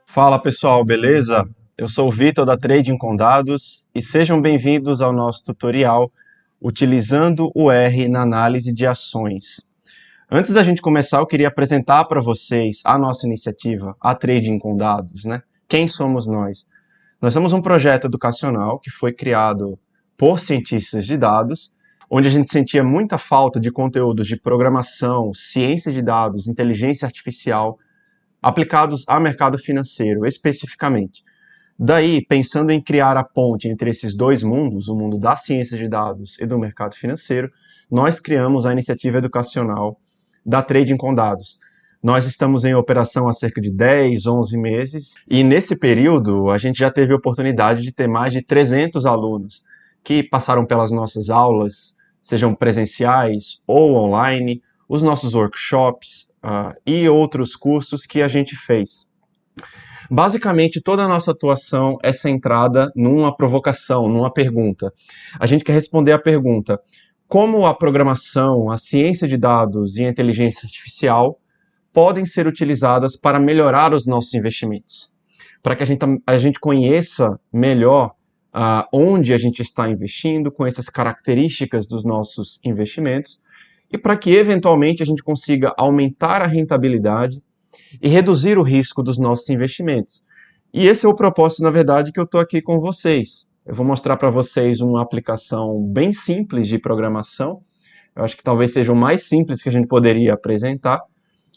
Fala pessoal, beleza? Eu sou o Vitor da Trading com Dados e sejam bem-vindos ao nosso tutorial utilizando o R na análise de ações. Antes da gente começar, eu queria apresentar para vocês a nossa iniciativa, a Trading com Dados, né? Quem somos nós? Nós somos um projeto educacional que foi criado por cientistas de dados, onde a gente sentia muita falta de conteúdos de programação, ciência de dados, inteligência artificial, aplicados ao mercado financeiro, especificamente. Daí, pensando em criar a ponte entre esses dois mundos, o mundo das ciências de dados e do mercado financeiro, nós criamos a iniciativa educacional da Trading com Dados. Nós estamos em operação há cerca de 10, 11 meses, e nesse período a gente já teve a oportunidade de ter mais de 300 alunos que passaram pelas nossas aulas, sejam presenciais ou online, os nossos workshops, e outros cursos que a gente fez. Basicamente, toda a nossa atuação é centrada numa provocação, numa pergunta. A gente quer responder a pergunta: como a programação, a ciência de dados e a inteligência artificial podem ser utilizadas para melhorar os nossos investimentos? Para que a gente conheça melhor onde a gente está investindo, com essas características dos nossos investimentos, e para que, eventualmente, a gente consiga aumentar a rentabilidade e reduzir o risco dos nossos investimentos. E esse é o propósito, na verdade, que eu estou aqui com vocês. Eu vou mostrar para vocês uma aplicação bem simples de programação. Eu acho que talvez seja o mais simples que a gente poderia apresentar,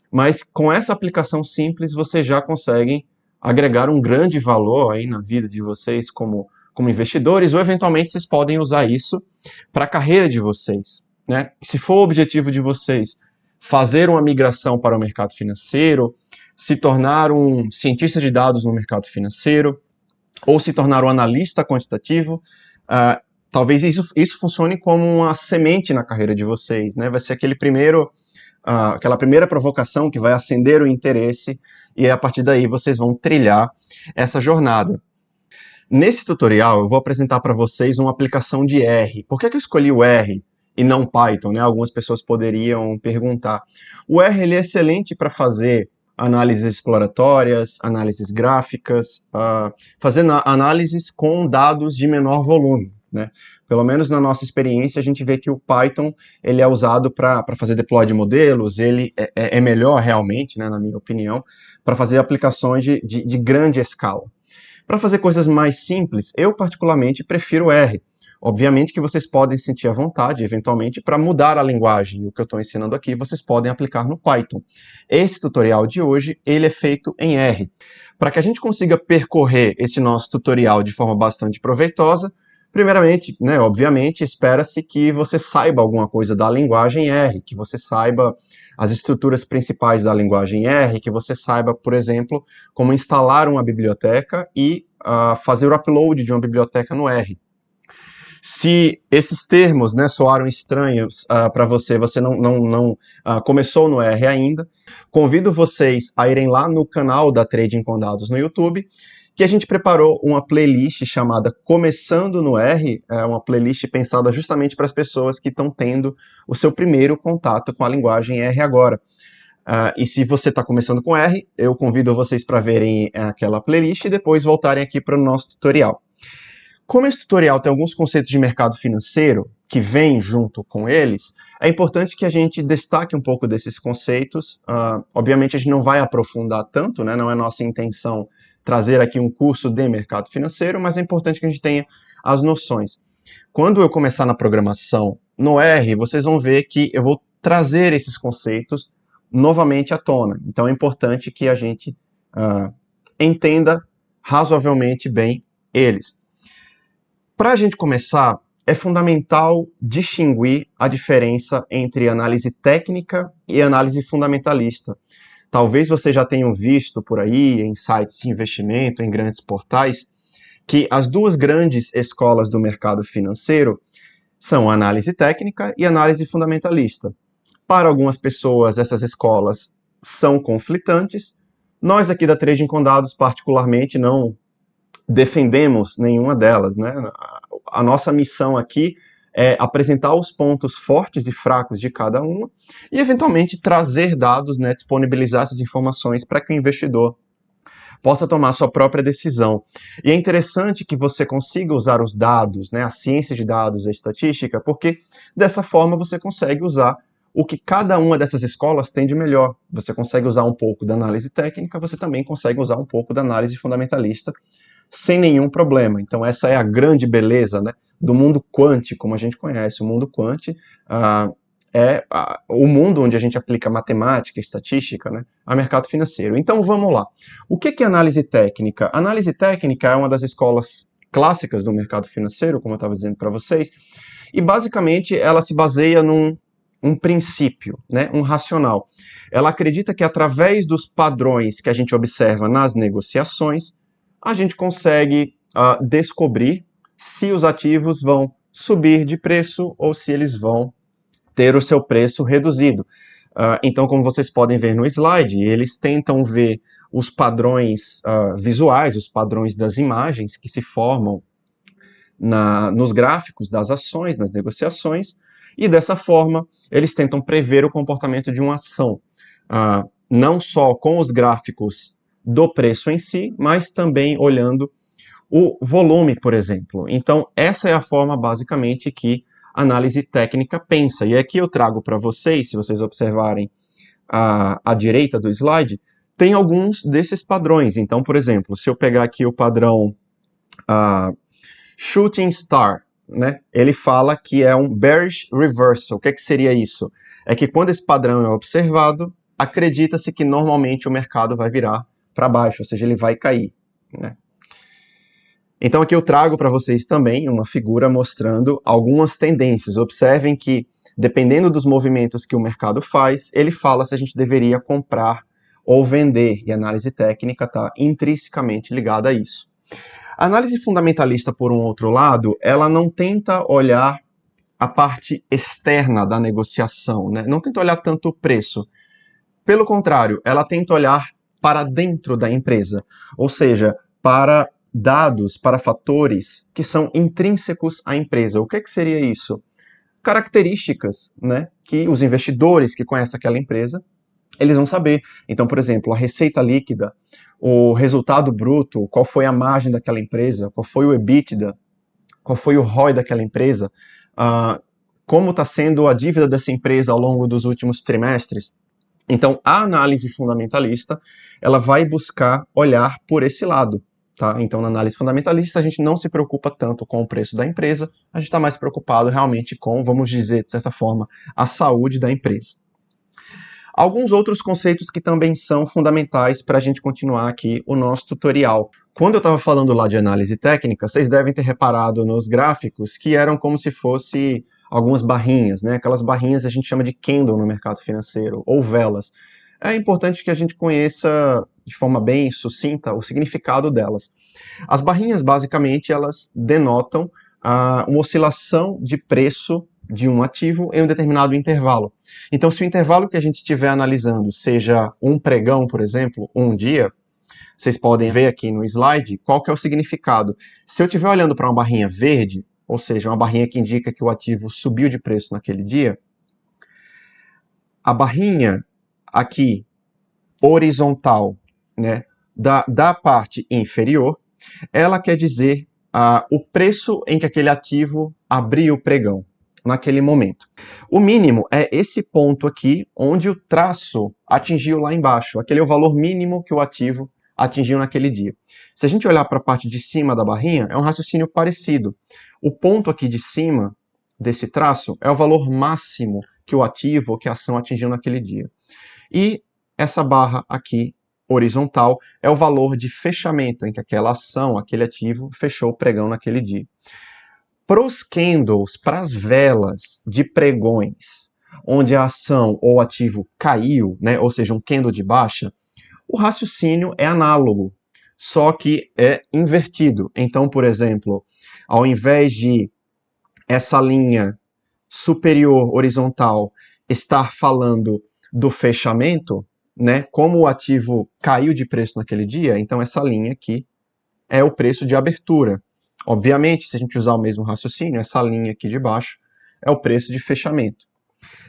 mas com essa aplicação simples, vocês já conseguem agregar um grande valor aí na vida de vocês como investidores, ou eventualmente vocês podem usar isso para a carreira de vocês, né? Se for o objetivo de vocês fazer uma migração para o mercado financeiro, se tornar um cientista de dados no mercado financeiro, ou se tornar um analista quantitativo, talvez isso funcione como uma semente na carreira de vocês, né? Vai ser aquela primeira provocação que vai acender o interesse, e a partir daí vocês vão trilhar essa jornada. Nesse tutorial eu vou apresentar para vocês uma aplicação de R. Por que eu escolhi o R e não Python, né? Algumas pessoas poderiam perguntar. O R ele é excelente para fazer análises exploratórias, análises gráficas, fazendo análises com dados de menor volume, né? Pelo menos na nossa experiência, a gente vê que o Python ele é usado para fazer deploy de modelos, ele é melhor realmente, né, na minha opinião, para fazer aplicações de grande escala. Para fazer coisas mais simples, eu particularmente prefiro R. Obviamente que vocês podem sentir à vontade, eventualmente, para mudar a linguagem. O que eu estou ensinando aqui, vocês podem aplicar no Python. Esse tutorial de hoje, ele é feito em R. Para que a gente consiga percorrer esse nosso tutorial de forma bastante proveitosa, primeiramente, né, obviamente, espera-se que você saiba alguma coisa da linguagem R, que você saiba as estruturas principais da linguagem R, que você saiba, por exemplo, como instalar uma biblioteca e fazer o upload de uma biblioteca no R. Se esses termos, né, soaram estranhos para você, você não começou no R ainda, convido vocês a irem lá no canal da Trading com Dados no YouTube, que a gente preparou uma playlist chamada Começando no R, uma playlist pensada justamente para as pessoas que estão tendo o seu primeiro contato com a linguagem R agora. E se você está começando com R, eu convido vocês para verem aquela playlist e depois voltarem aqui para o nosso tutorial. Como esse tutorial tem alguns conceitos de mercado financeiro que vêm junto com eles, é importante que a gente destaque um pouco desses conceitos. Obviamente a gente não vai aprofundar tanto, né? Não é nossa intenção trazer aqui um curso de mercado financeiro, mas é importante que a gente tenha as noções. Quando eu começar na programação no R, vocês vão ver que eu vou trazer esses conceitos novamente à tona. Então é importante que a gente entenda razoavelmente bem eles. Para a gente começar, é fundamental distinguir a diferença entre análise técnica e análise fundamentalista. Talvez vocês já tenham visto por aí, em sites de investimento, em grandes portais, que as duas grandes escolas do mercado financeiro são a análise técnica e a análise fundamentalista. Para algumas pessoas, essas escolas são conflitantes. Nós aqui da Trading com Dados, particularmente, não defendemos nenhuma delas, né? A nossa missão aqui é apresentar os pontos fortes e fracos de cada uma e, eventualmente, trazer dados, né, disponibilizar essas informações para que o investidor possa tomar sua própria decisão. E é interessante que você consiga usar os dados, né, a ciência de dados, a estatística, porque dessa forma você consegue usar o que cada uma dessas escolas tem de melhor. Você consegue usar um pouco da análise técnica, você também consegue usar um pouco da análise fundamentalista sem nenhum problema. Então essa é a grande beleza, né, do mundo quant, como a gente conhece. O mundo quant é o mundo onde a gente aplica matemática, estatística, né, a mercado financeiro. Então vamos lá. O que é análise técnica? Análise técnica é uma das escolas clássicas do mercado financeiro, como eu estava dizendo para vocês, e basicamente ela se baseia num princípio, né, um racional. Ela acredita que através dos padrões que a gente observa nas negociações, a gente consegue descobrir se os ativos vão subir de preço ou se eles vão ter o seu preço reduzido. Então, como vocês podem ver no slide, eles tentam ver os padrões visuais, os padrões das imagens que se formam nos gráficos das ações, nas negociações, e dessa forma eles tentam prever o comportamento de uma ação, não só com os gráficos do preço em si, mas também olhando o volume, por exemplo. Então, essa é a forma, basicamente, que a análise técnica pensa. E aqui eu trago para vocês, se vocês observarem à direita do slide, tem alguns desses padrões. Então, por exemplo, se eu pegar aqui o padrão Shooting Star, né, ele fala que é um bearish reversal. O que seria isso? É que quando esse padrão é observado, acredita-se que normalmente o mercado vai virar para baixo, ou seja, ele vai cair, né? Então aqui eu trago para vocês também uma figura mostrando algumas tendências. Observem que, dependendo dos movimentos que o mercado faz, ele fala se a gente deveria comprar ou vender, e a análise técnica está intrinsecamente ligada a isso. A análise fundamentalista, por um outro lado, ela não tenta olhar a parte externa da negociação, né? Não tenta olhar tanto o preço. Pelo contrário, ela tenta olhar para dentro da empresa, ou seja, para dados, para fatores que são intrínsecos à empresa. O que seria isso? Características, né, que os investidores que conhecem aquela empresa, eles vão saber. Então, por exemplo, a receita líquida, o resultado bruto, qual foi a margem daquela empresa, qual foi o EBITDA, qual foi o ROI daquela empresa, como está sendo a dívida dessa empresa ao longo dos últimos trimestres. Então, a análise fundamentalista, ela vai buscar olhar por esse lado. Tá? Então, na análise fundamentalista, a gente não se preocupa tanto com o preço da empresa, a gente está mais preocupado realmente com, vamos dizer, de certa forma, a saúde da empresa. Alguns outros conceitos que também são fundamentais para a gente continuar aqui o nosso tutorial. Quando eu estava falando lá de análise técnica, vocês devem ter reparado nos gráficos que eram como se fosse algumas barrinhas, né? Aquelas barrinhas a gente chama de candle no mercado financeiro, ou velas. É importante que a gente conheça de forma bem sucinta o significado delas. As barrinhas, basicamente, elas denotam uma oscilação de preço de um ativo em um determinado intervalo. Então, se o intervalo que a gente estiver analisando seja um pregão, por exemplo, um dia, vocês podem ver aqui no slide qual que é o significado. Se eu estiver olhando para uma barrinha verde, ou seja, uma barrinha que indica que o ativo subiu de preço naquele dia, a barrinha aqui horizontal, né, da parte inferior, ela quer dizer o preço em que aquele ativo abriu o pregão naquele momento. O mínimo é esse ponto aqui, onde o traço atingiu lá embaixo. Aquele é o valor mínimo que o ativo atingiu naquele dia. Se a gente olhar para a parte de cima da barrinha, é um raciocínio parecido. O ponto aqui de cima desse traço é o valor máximo que o ativo ou que a ação atingiu naquele dia. E essa barra aqui, horizontal, é o valor de fechamento em que aquela ação, aquele ativo, fechou o pregão naquele dia. Para os candles, para as velas de pregões, onde a ação ou ativo caiu, né, ou seja, um candle de baixa, o raciocínio é análogo, só que é invertido. Então, por exemplo, ao invés de essa linha superior horizontal estar falando do fechamento, né, como o ativo caiu de preço naquele dia, então essa linha aqui é o preço de abertura. Obviamente, se a gente usar o mesmo raciocínio, essa linha aqui de baixo é o preço de fechamento.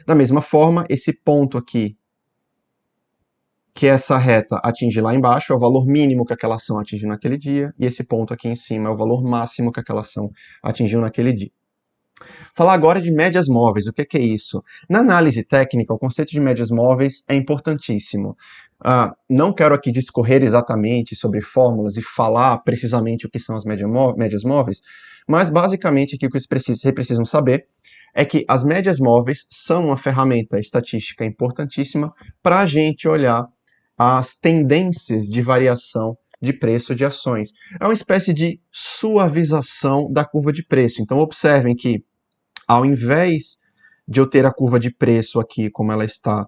Da mesma forma, esse ponto aqui, que essa reta atinge lá embaixo, é o valor mínimo que aquela ação atingiu naquele dia, e esse ponto aqui em cima é o valor máximo que aquela ação atingiu naquele dia. Falar agora de médias móveis, o que é isso? Na análise técnica, o conceito de médias móveis é importantíssimo. Não quero aqui discorrer exatamente sobre fórmulas e falar precisamente o que são as médias móveis, mas basicamente aqui o que vocês precisam saber é que as médias móveis são uma ferramenta estatística importantíssima para a gente olhar as tendências de variação de preço de ações. É uma espécie de suavização da curva de preço. Então observem que ao invés de eu ter a curva de preço aqui como ela está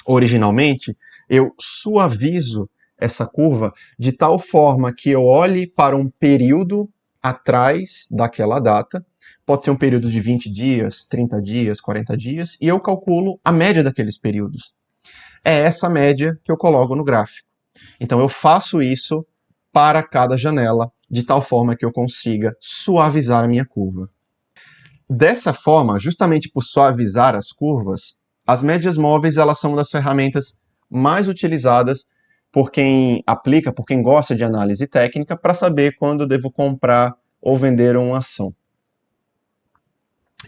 originalmente, eu suavizo essa curva de tal forma que eu olhe para um período atrás daquela data, pode ser um período de 20 dias, 30 dias, 40 dias, e eu calculo a média daqueles períodos. É essa média que eu coloco no gráfico. Então eu faço isso para cada janela, de tal forma que eu consiga suavizar a minha curva. Dessa forma, justamente por suavizar as curvas, as médias móveis elas são uma das ferramentas mais utilizadas por quem aplica, por quem gosta de análise técnica, para saber quando eu devo comprar ou vender uma ação.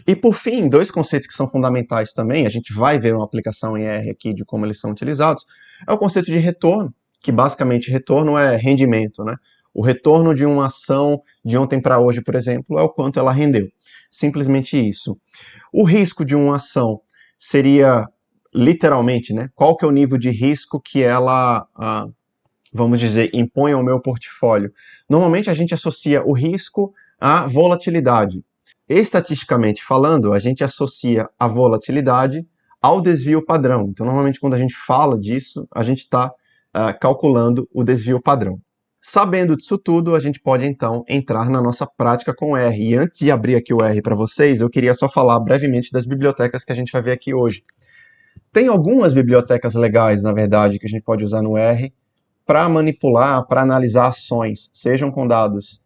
E por fim, dois conceitos que são fundamentais também, a gente vai ver uma aplicação em R aqui de como eles são utilizados, é o conceito de retorno, que basicamente retorno é rendimento, né? O retorno de uma ação de ontem para hoje, por exemplo, é o quanto ela rendeu. Simplesmente isso. O risco de uma ação seria, literalmente, né? Qual que é o nível de risco que ela, vamos dizer, impõe ao meu portfólio? Normalmente a gente associa o risco à volatilidade. Estatisticamente falando, a gente associa a volatilidade ao desvio padrão. Então, normalmente, quando a gente fala disso, a gente está calculando o desvio padrão. Sabendo disso tudo, a gente pode então entrar na nossa prática com o R. E antes de abrir aqui o R para vocês, eu queria só falar brevemente das bibliotecas que a gente vai ver aqui hoje. Tem algumas bibliotecas legais, na verdade, que a gente pode usar no R para manipular, para analisar ações, sejam com dados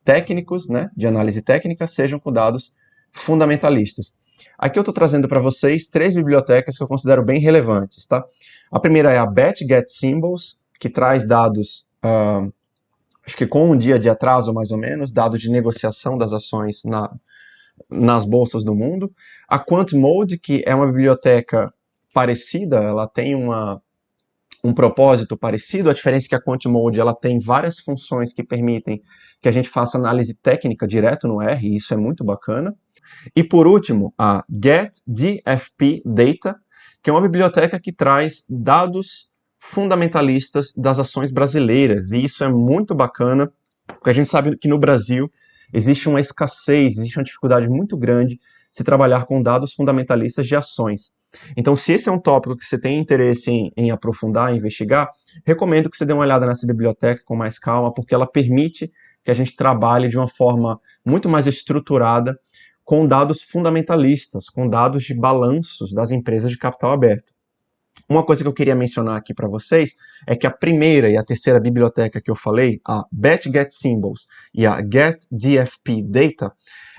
técnicos, né, de análise técnica, sejam com dados fundamentalistas. Aqui eu estou trazendo para vocês três bibliotecas que eu considero bem relevantes, tá? A primeira é a BET-GET-Symbols, que traz dados, acho que com um dia de atraso mais ou menos, dados de negociação das ações nas bolsas do mundo. A QuantMode, que é uma biblioteca parecida, ela tem um propósito parecido, a diferença é que a QuantMode ela tem várias funções que permitem que a gente faça análise técnica direto no R, e isso é muito bacana. E por último, a GetDFP Data, que é uma biblioteca que traz dados fundamentalistas das ações brasileiras, e isso é muito bacana, porque a gente sabe que no Brasil existe uma escassez, existe uma dificuldade muito grande se trabalhar com dados fundamentalistas de ações. Então, se esse é um tópico que você tem interesse em aprofundar, investigar, recomendo que você dê uma olhada nessa biblioteca com mais calma, porque ela permite que a gente trabalhe de uma forma muito mais estruturada com dados fundamentalistas, com dados de balanços das empresas de capital aberto. Uma coisa que eu queria mencionar aqui para vocês é que a primeira e a terceira biblioteca que eu falei, a BET-GET-Symbols e a GetDFP Data,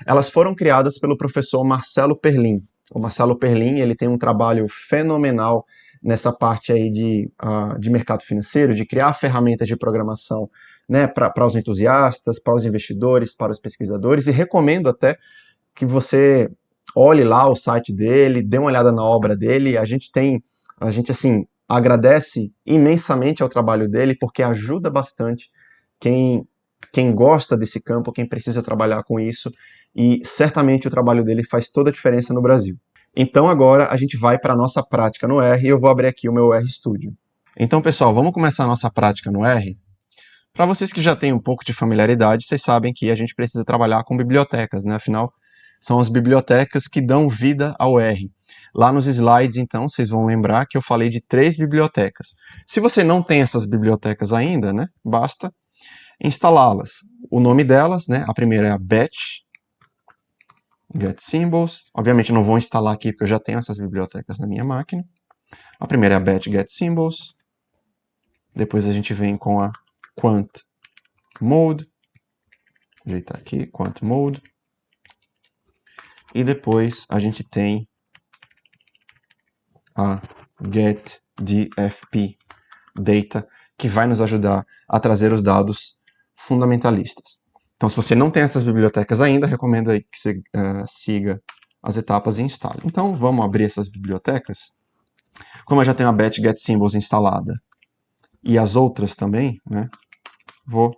elas foram criadas pelo professor Marcelo Perlin. O Marcelo Perlin ele tem um trabalho fenomenal nessa parte aí de mercado financeiro, de criar ferramentas de programação, né, para os entusiastas, para os investidores, para os pesquisadores, e recomendo até que você olhe lá o site dele, dê uma olhada na obra dele. A gente assim, agradece imensamente ao trabalho dele, porque ajuda bastante quem gosta desse campo, quem precisa trabalhar com isso, e certamente o trabalho dele faz toda a diferença no Brasil. Então agora a gente vai para a nossa prática no R, e eu vou abrir aqui o meu RStudio. Então, pessoal, vamos começar a nossa prática no R. Para vocês que já têm um pouco de familiaridade, vocês sabem que a gente precisa trabalhar com bibliotecas, né? Afinal, são as bibliotecas que dão vida ao R. Lá nos slides, então, vocês vão lembrar que eu falei de 3 bibliotecas. Se você não tem essas bibliotecas ainda, né, basta instalá-las. O nome delas, né, a primeira é a BET-GET-Symbols. Obviamente não vou instalar aqui porque eu já tenho essas bibliotecas na minha máquina. A primeira é a BET-GET-Symbols. Depois a gente vem com a QuantMode. Vou ajeitar aqui, QuantMode. E depois a gente tem a getDFP data, que vai nos ajudar a trazer os dados fundamentalistas. Então, se você não tem essas bibliotecas ainda, recomendo aí que você siga as etapas e instale. Então, vamos abrir essas bibliotecas. Como eu já tenho a batch getSymbols instalada e as outras também, né, vou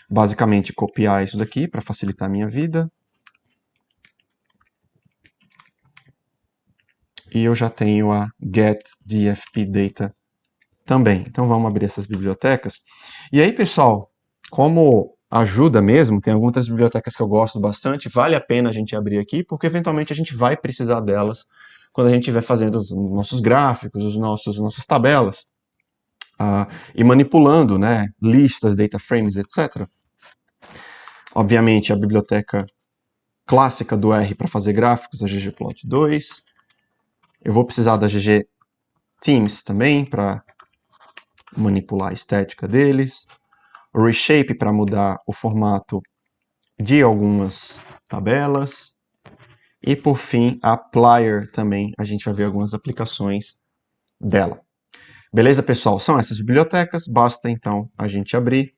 basicamente copiar isso daqui para facilitar a minha vida. E eu já tenho a getDFPData também. Então vamos abrir essas bibliotecas. E aí, pessoal, como ajuda mesmo, tem algumas bibliotecas que eu gosto bastante, vale a pena a gente abrir aqui, porque eventualmente a gente vai precisar delas quando a gente estiver fazendo os nossos gráficos, nossas tabelas, e manipulando, né, listas, data frames, etc. Obviamente, a biblioteca clássica do R para fazer gráficos, a ggplot2. Eu vou precisar da ggthemes também para manipular a estética deles. O reshape para mudar o formato de algumas tabelas. E por fim, a Plier também, a gente vai ver algumas aplicações dela. Beleza, pessoal? São essas bibliotecas, basta então a gente abrir.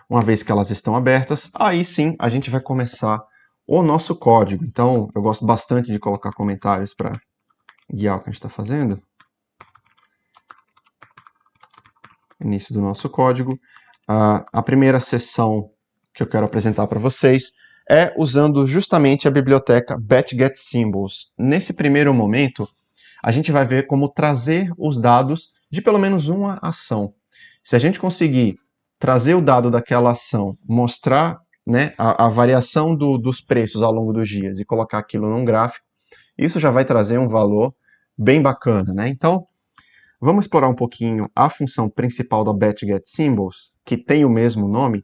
Uma vez que elas estão abertas, aí sim a gente vai começar o nosso código. Então, eu gosto bastante de colocar comentários para guiar o que a gente está fazendo. Início do nosso código. A primeira seção que eu quero apresentar para vocês é usando justamente a biblioteca batch-get-symbols. Nesse primeiro momento, a gente vai ver como trazer os dados de pelo menos uma ação. Se a gente conseguir trazer o dado daquela ação, mostrar, né, a variação dos preços ao longo dos dias e colocar aquilo num gráfico, isso já vai trazer um valor bem bacana, né? Então, vamos explorar um pouquinho a função principal da batch-get-symbols, que tem o mesmo nome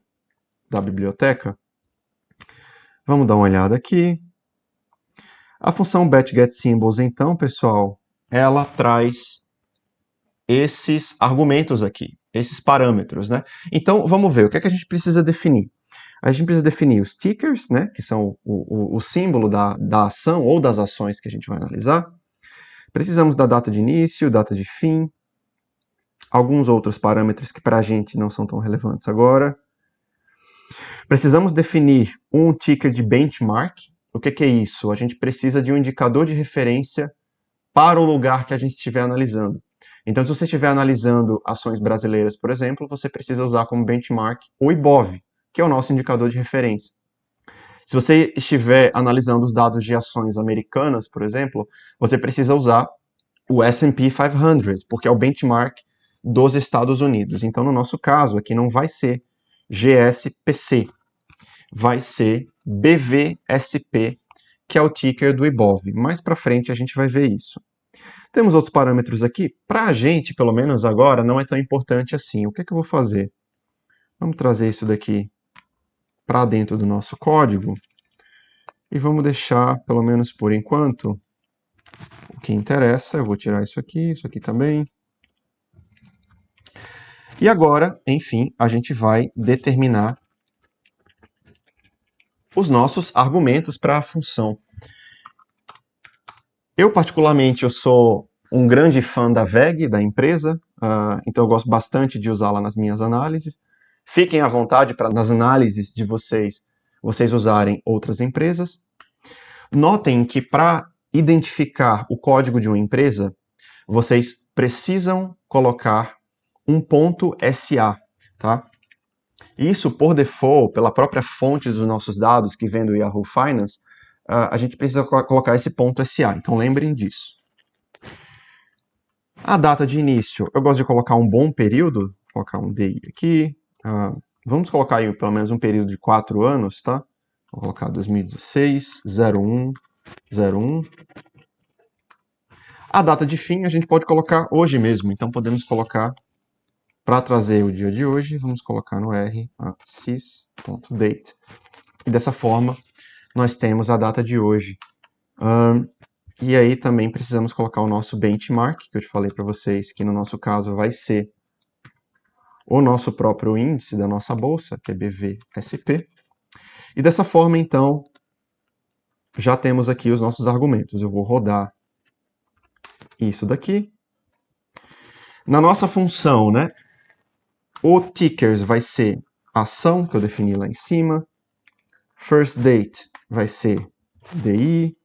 da biblioteca. Vamos dar uma olhada aqui. A função batch-get-symbols, então, pessoal, ela traz esses argumentos aqui, esses parâmetros, né? Então, vamos ver, o que é que a gente precisa definir? A gente precisa definir os tickers, né, que são o símbolo da ação ou das ações que a gente vai analisar. Precisamos da data de início, data de fim, alguns outros parâmetros que para a gente não são tão relevantes agora. Precisamos definir um ticker de benchmark. O que é isso? A gente precisa de um indicador de referência para o lugar que a gente estiver analisando. Então, se você estiver analisando ações brasileiras, por exemplo, você precisa usar como benchmark o IBOV, que é o nosso indicador de referência. Se você estiver analisando os dados de ações americanas, por exemplo, você precisa usar o S&P 500, porque é o benchmark dos Estados Unidos. Então, no nosso caso, aqui não vai ser GSPC, vai ser BVSP, que é o ticker do IBOV. Mais para frente a gente vai ver isso. Temos outros parâmetros aqui. Para a gente, pelo menos agora, não é tão importante assim. O que é que eu vou fazer? Vamos trazer isso daqui para dentro do nosso código e vamos deixar, pelo menos por enquanto, o que interessa. Eu vou tirar isso aqui também. E agora, enfim, a gente vai determinar os nossos argumentos para a função. Eu, particularmente, eu sou um grande fã da VEG, da empresa, então eu gosto bastante de usá-la nas minhas análises. Fiquem à vontade para, nas análises de vocês usarem outras empresas. Notem que para identificar o código de uma empresa, vocês precisam colocar um ponto SA, tá? Isso, por default, pela própria fonte dos nossos dados, que vem do Yahoo Finance, a gente precisa colocar esse ponto SA, então lembrem disso. A data de início, eu gosto de colocar um bom período, vou colocar um DI aqui, vamos colocar aí pelo menos um período de 4 anos, tá? Vou colocar 2016, 01, 01. A data de fim a gente pode colocar hoje mesmo, então podemos colocar, para trazer o dia de hoje, vamos colocar no R, sys.date. E dessa forma, nós temos a data de hoje. E aí também precisamos colocar o nosso benchmark, que eu te falei para vocês, que no nosso caso vai ser o nosso próprio índice da nossa bolsa, que é BVSP. E dessa forma, então, já temos aqui os nossos argumentos. Eu vou rodar isso daqui. Na nossa função, né, o tickers vai ser a ação, que eu defini lá em cima. First date vai ser DI.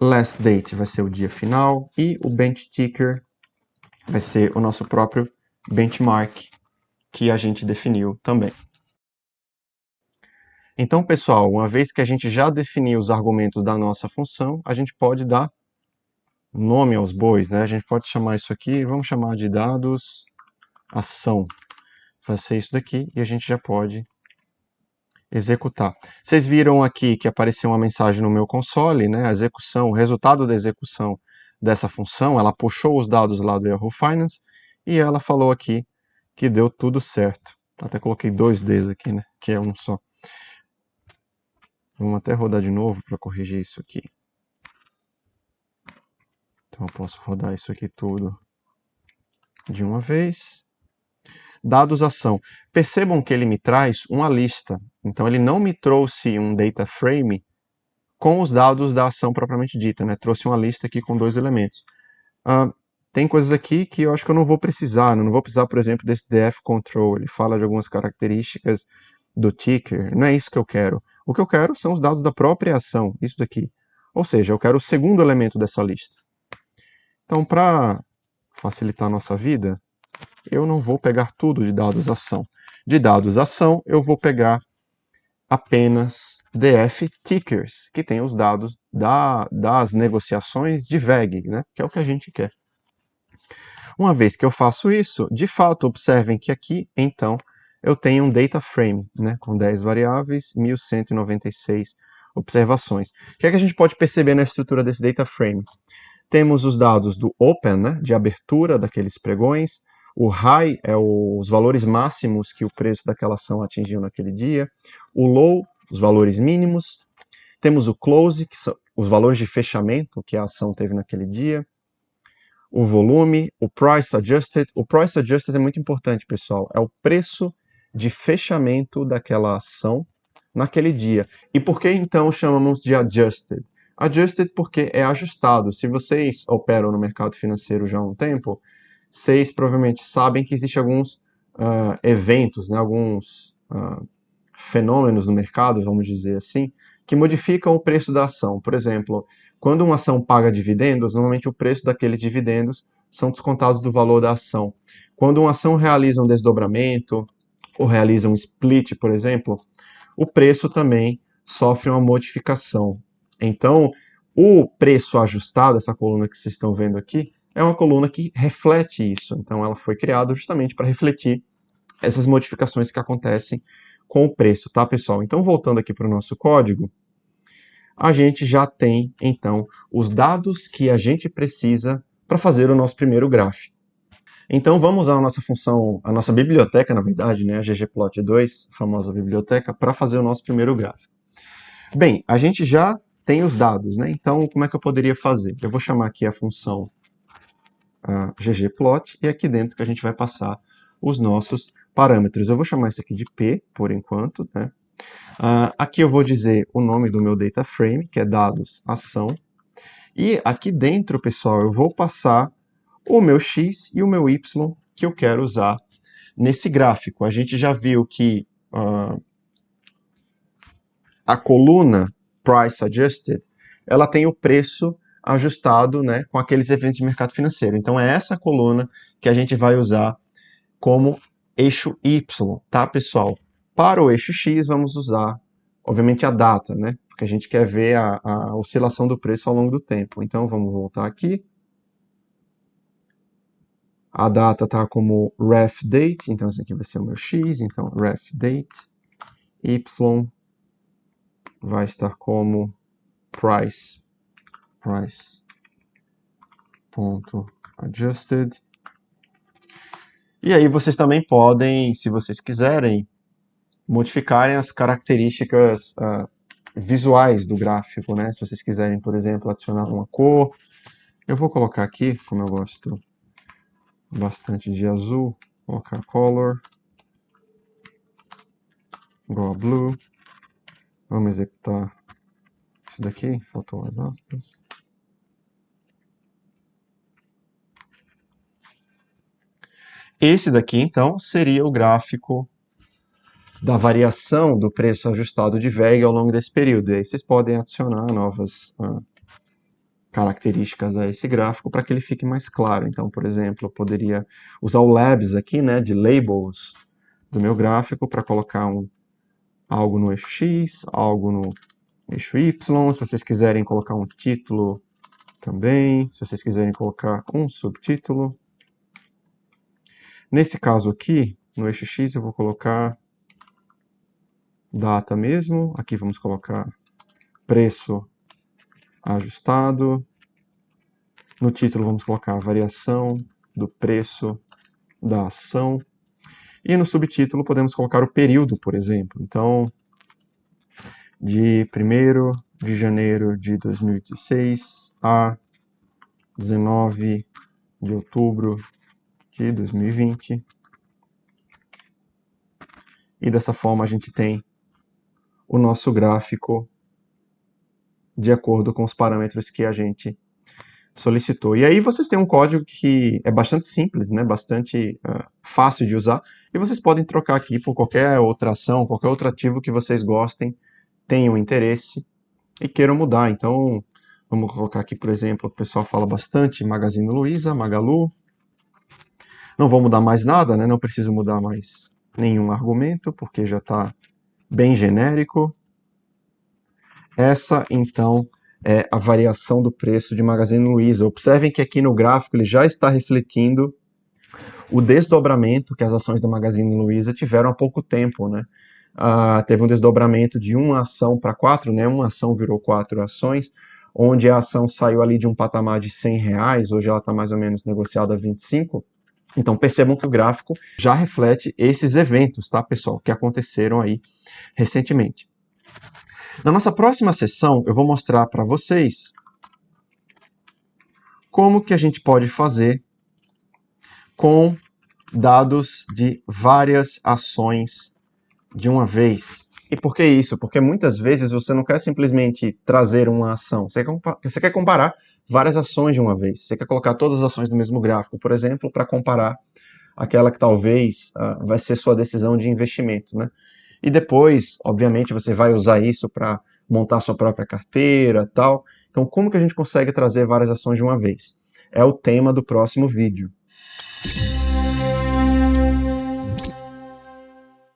Last date vai ser o dia final. E o bench ticker vai ser o nosso próprio benchmark, que a gente definiu também. Então, pessoal, uma vez que a gente já definiu os argumentos da nossa função, a gente pode dar nome aos bois, né? A gente pode chamar isso aqui, vamos chamar de dados ação. Vai ser isso daqui e a gente já pode executar. Vocês viram aqui que apareceu uma mensagem no meu console, né? A execução, o resultado da execução dessa função, ela puxou os dados lá do Yahoo Finance e ela falou aqui que deu tudo certo. Até coloquei 2 Ds aqui, né? Que é um só. Vamos até rodar de novo para corrigir isso aqui. Então eu posso rodar isso aqui tudo de uma vez. Dados ação. Percebam que ele me traz uma lista. Então ele não me trouxe um data frame com os dados da ação propriamente dita, né? Trouxe uma lista aqui com 2 elementos. Tem coisas aqui que eu acho que eu não vou precisar. Não vou precisar, por exemplo, desse df control. Ele fala de algumas características do ticker. Não é isso que eu quero. O que eu quero são os dados da própria ação. Isso daqui. Ou seja, eu quero o segundo elemento dessa lista. Então, para facilitar a nossa vida, eu não vou pegar tudo de dados ação. De dados ação, eu vou pegar apenas DF tickers, que tem os dados das negociações de VEG, né, que é o que a gente quer. Uma vez que eu faço isso, de fato, observem que aqui, então, eu tenho um data frame, né, com 10 variáveis, 1196 observações. O que é que a gente pode perceber na estrutura desse data frame? Temos os dados do open, né, de abertura daqueles pregões. O high é os valores máximos que o preço daquela ação atingiu naquele dia. O low, os valores mínimos. Temos o close, que são os valores de fechamento que a ação teve naquele dia. O volume, o price adjusted. O price adjusted é muito importante, pessoal. É o preço de fechamento daquela ação naquele dia. E por que então chamamos de adjusted? Adjusted porque é ajustado. Se vocês operam no mercado financeiro já há um tempo, vocês provavelmente sabem que existem alguns eventos, né, alguns fenômenos no mercado, vamos dizer assim, que modificam o preço da ação. Por exemplo, quando uma ação paga dividendos, normalmente o preço daqueles dividendos são descontados do valor da ação. Quando uma ação realiza um desdobramento ou realiza um split, por exemplo, o preço também sofre uma modificação. Então, o preço ajustado, essa coluna que vocês estão vendo aqui, é uma coluna que reflete isso. Então, ela foi criada justamente para refletir essas modificações que acontecem com o preço, tá, pessoal? Então, voltando aqui para o nosso código, a gente já tem, então, os dados que a gente precisa para fazer o nosso primeiro gráfico. Então, vamos usar a nossa função, a nossa biblioteca, na verdade, né, a ggplot2, a famosa biblioteca, para fazer o nosso primeiro gráfico. Bem, a gente já tem os dados, né? Então, como é que eu poderia fazer? Eu vou chamar aqui a função ggplot, e aqui dentro que a gente vai passar os nossos parâmetros. Eu vou chamar isso aqui de P, por enquanto, né? Aqui eu vou dizer o nome do meu data frame, que é dados ação. E aqui dentro, pessoal, eu vou passar o meu X e o meu Y que eu quero usar nesse gráfico. A gente já viu que a coluna Price Adjusted, ela tem o preço ajustado, né, com aqueles eventos de mercado financeiro. Então é essa coluna que a gente vai usar como eixo Y, tá, pessoal? Para o eixo X, vamos usar, obviamente, a data, né? Porque a gente quer ver a oscilação do preço ao longo do tempo. Então, vamos voltar aqui. A data está como ref date, então esse aqui vai ser o meu X, então ref date. Y vai estar como price ponto adjusted. E aí vocês também podem, se vocês quiserem, modificarem as características visuais do gráfico, né? Se vocês quiserem, por exemplo, adicionar uma cor, eu vou colocar aqui, como eu gosto bastante de azul, colocar color igual a blue. Vamos executar Isso daqui, faltou as aspas. Esse daqui, então, seria o gráfico da variação do preço ajustado de VEG ao longo desse período. E aí vocês podem adicionar novas características a esse gráfico para que ele fique mais claro. Então, por exemplo, eu poderia usar o labs aqui, né, de labels do meu gráfico para colocar algo no eixo X, algo no eixo Y. Se vocês quiserem colocar um título também, se vocês quiserem colocar um subtítulo. Nesse caso aqui, no eixo X, eu vou colocar data mesmo. Aqui vamos colocar preço ajustado. No título vamos colocar a variação do preço da ação. E no subtítulo podemos colocar o período, por exemplo. Então, de 1º de janeiro de 2016 a 19 de outubro de 2020. E dessa forma a gente tem o nosso gráfico de acordo com os parâmetros que a gente solicitou. E aí vocês têm um código que é bastante simples, né? Bastante fácil de usar, e vocês podem trocar aqui por qualquer outra ação, qualquer outro ativo que vocês gostem, tenham interesse e queiram mudar. Então, vamos colocar aqui, por exemplo, o pessoal fala bastante Magazine Luiza, Magalu. Não vou mudar mais nada, né? Não preciso mudar mais nenhum argumento, porque já está bem genérico. Essa, então, é a variação do preço de Magazine Luiza. Observem que aqui no gráfico ele já está refletindo o desdobramento que as ações da Magazine Luiza tiveram há pouco tempo, né? Teve um desdobramento de uma ação para 4, né? Uma ação virou 4 ações, onde a ação saiu ali de um patamar de R$100, hoje ela está mais ou menos negociada a 25. Então percebam que o gráfico já reflete esses eventos, tá, pessoal, que aconteceram aí recentemente. Na nossa próxima sessão, eu vou mostrar para vocês como que a gente pode fazer com dados de várias ações de uma vez. E por que isso? Porque muitas vezes você não quer simplesmente trazer uma ação, você quer comparar várias ações de uma vez. Você quer colocar todas as ações no mesmo gráfico, por exemplo, para comparar aquela que talvez vai ser sua decisão de investimento, né? E depois, obviamente, você vai usar isso para montar sua própria carteira, tal. Então, como que a gente consegue trazer várias ações de uma vez? É o tema do próximo vídeo.